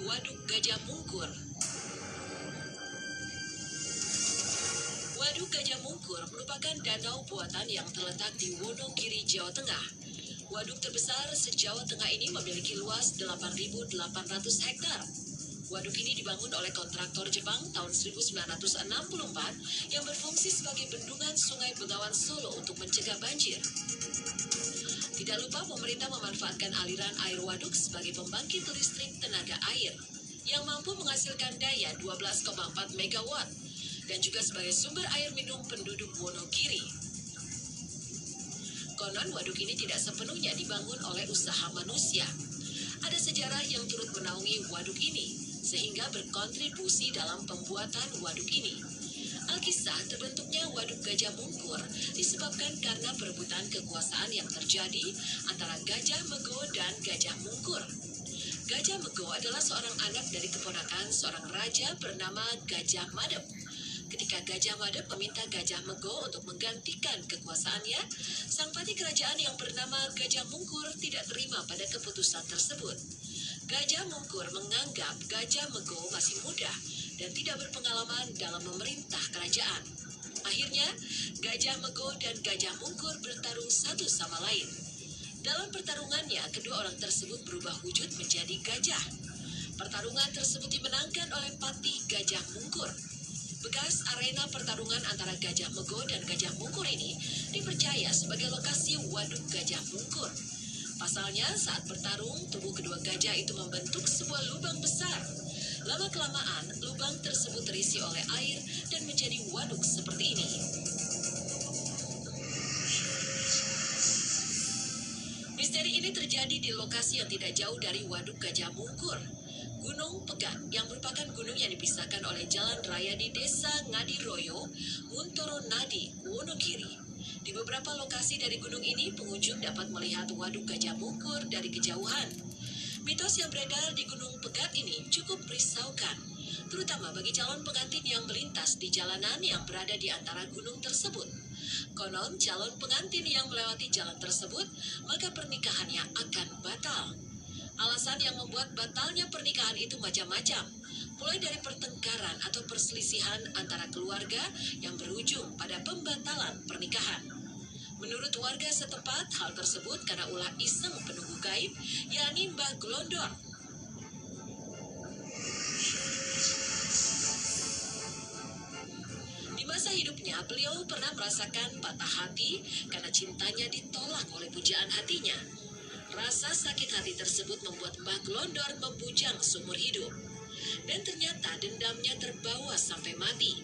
Waduk Gajah Mungkur. Waduk Gajah Mungkur merupakan danau buatan yang terletak di Wonogiri, Jawa Tengah. Waduk terbesar se-Jawa Tengah ini memiliki luas 8.800 hektar. Waduk ini dibangun oleh kontraktor Jepang tahun 1964 yang berfungsi sebagai bendungan Sungai Bengawan Solo untuk mencegah banjir. Tidak lupa pemerintah memanfaatkan aliran air waduk sebagai pembangkit listrik tenaga air yang mampu menghasilkan daya 12,4 megawatt dan juga sebagai sumber air minum penduduk Wonogiri. Konon waduk ini tidak sepenuhnya dibangun oleh usaha manusia. Ada sejarah yang turut menaungi waduk ini, sehingga berkontribusi dalam pembuatan waduk ini. Alkisah terbentuknya Waduk Gajah Mungkur disebabkan karena perebutan kekuasaan yang terjadi antara Gajah Mego dan Gajah Mungkur. Gajah Mego adalah seorang anak dari keponakan seorang raja bernama Gajah Madep. Ketika Gajah Madep meminta Gajah Mego untuk menggantikan kekuasaannya, sang patih kerajaan yang bernama Gajah Mungkur tidak terima pada keputusan tersebut. Gajah Mungkur menganggap Gajah Mego masih muda dan tidak berpengalaman dalam memerintah kerajaan. Akhirnya, Gajah Mego dan Gajah Mungkur bertarung satu sama lain. Dalam pertarungannya, kedua orang tersebut berubah wujud menjadi gajah. Pertarungan tersebut dimenangkan oleh patih Gajah Mungkur. Bekas arena pertarungan antara Gajah Mego dan Gajah Mungkur ini dipercaya sebagai lokasi Waduk Gajah Mungkur. Pasalnya, saat bertarung, tubuh kedua gajah itu membentuk sebuah lubang besar. Lama-kelamaan, lubang tersebut terisi oleh air dan menjadi waduk seperti ini. Misteri ini terjadi di lokasi yang tidak jauh dari Waduk Gajah Mungkur, Gunung Pegat, yang merupakan gunung yang dipisahkan oleh jalan raya di Desa Ngadiroyo, Muntoro Nadi, Wonogiri. Di beberapa lokasi dari gunung ini, pengunjung dapat melihat Waduk Gajah Mungkur dari kejauhan. Mitos yang beredar di Gunung Pegat ini cukup merisaukan, terutama bagi calon pengantin yang melintas di jalanan yang berada di antara gunung tersebut. Konon, calon pengantin yang melewati jalan tersebut, maka pernikahannya akan batal. Alasan yang membuat batalnya pernikahan itu macam-macam, mulai dari pertengkaran atau perselisihan antara keluarga yang berujung pada pembatalan pernikahan. Menurut warga setempat, hal tersebut karena ulah iseng penunggu gaib, yakni Mbah Glondor. Di masa hidupnya, beliau pernah merasakan patah hati karena cintanya ditolak oleh pujaan hatinya. Rasa sakit hati tersebut membuat Mbah Glondor membujang seumur hidup. Dan ternyata dendamnya terbawa sampai mati.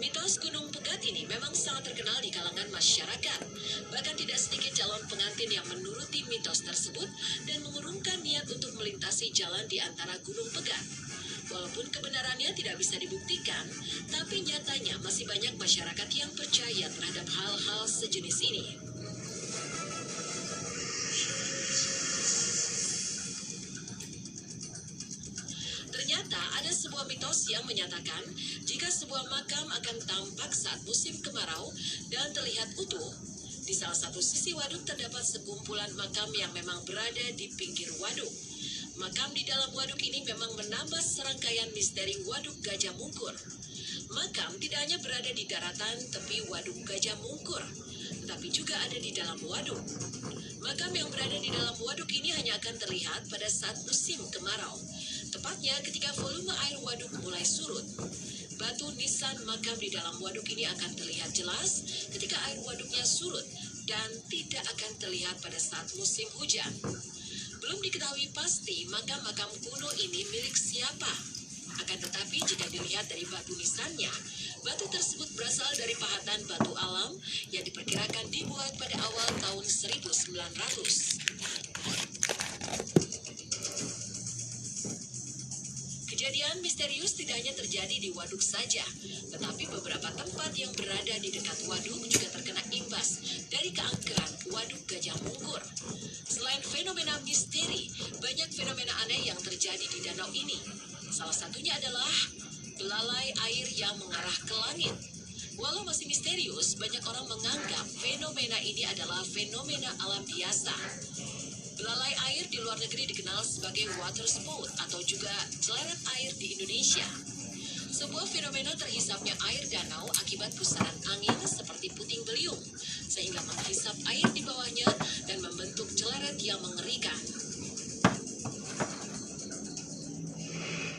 Mitos Gunung Pegat ini memang sangat terkenal di kalangan masyarakat. Bahkan tidak sedikit calon pengantin yang menuruti mitos tersebut dan mengurungkan niat untuk melintasi jalan di antara Gunung Pegat. Walaupun kebenarannya tidak bisa dibuktikan, tapi nyatanya masih banyak masyarakat yang percaya terhadap hal-hal sejenis ini. Ternyata ada sebuah mitos yang menyatakan jika sebuah makam akan tampak saat musim kemarau dan terlihat utuh. Di salah satu sisi waduk terdapat sekumpulan makam yang memang berada di pinggir waduk. Makam di dalam waduk ini memang menambah serangkaian misteri Waduk Gajah Mungkur. Makam tidak hanya berada di daratan tepi Waduk Gajah Mungkur, tetapi juga ada di dalam waduk. Makam yang berada di dalam waduk ini hanya akan terlihat pada saat musim kemarau. Tepatnya ketika volume air waduk mulai surut. Batu nisan makam di dalam waduk ini akan terlihat jelas ketika air waduknya surut dan tidak akan terlihat pada saat musim hujan. Belum diketahui pasti makam-makam kuno ini milik siapa. Akan tetapi jika dilihat dari batu nisannya, batu tersebut berasal dari pahatan batu alam yang diperkirakan dibuat pada awal tahun 1900. Kejadian misterius tidak hanya terjadi di waduk saja, tetapi beberapa tempat yang berada di dekat waduk juga terkena imbas dari keangkeran Waduk Gajah Mungkur. Selain fenomena misteri, banyak fenomena aneh yang terjadi di danau ini. Salah satunya adalah belalai air yang mengarah ke langit. Walau masih misterius, banyak orang menganggap fenomena ini adalah fenomena alam biasa. Belalai air di luar luar negeri dikenal sebagai water spout atau juga celeret air di Indonesia. Sebuah fenomena terhisapnya air danau akibat pusaran angin seperti puting beliung, sehingga menghisap air di bawahnya dan membentuk celeret yang mengerikan.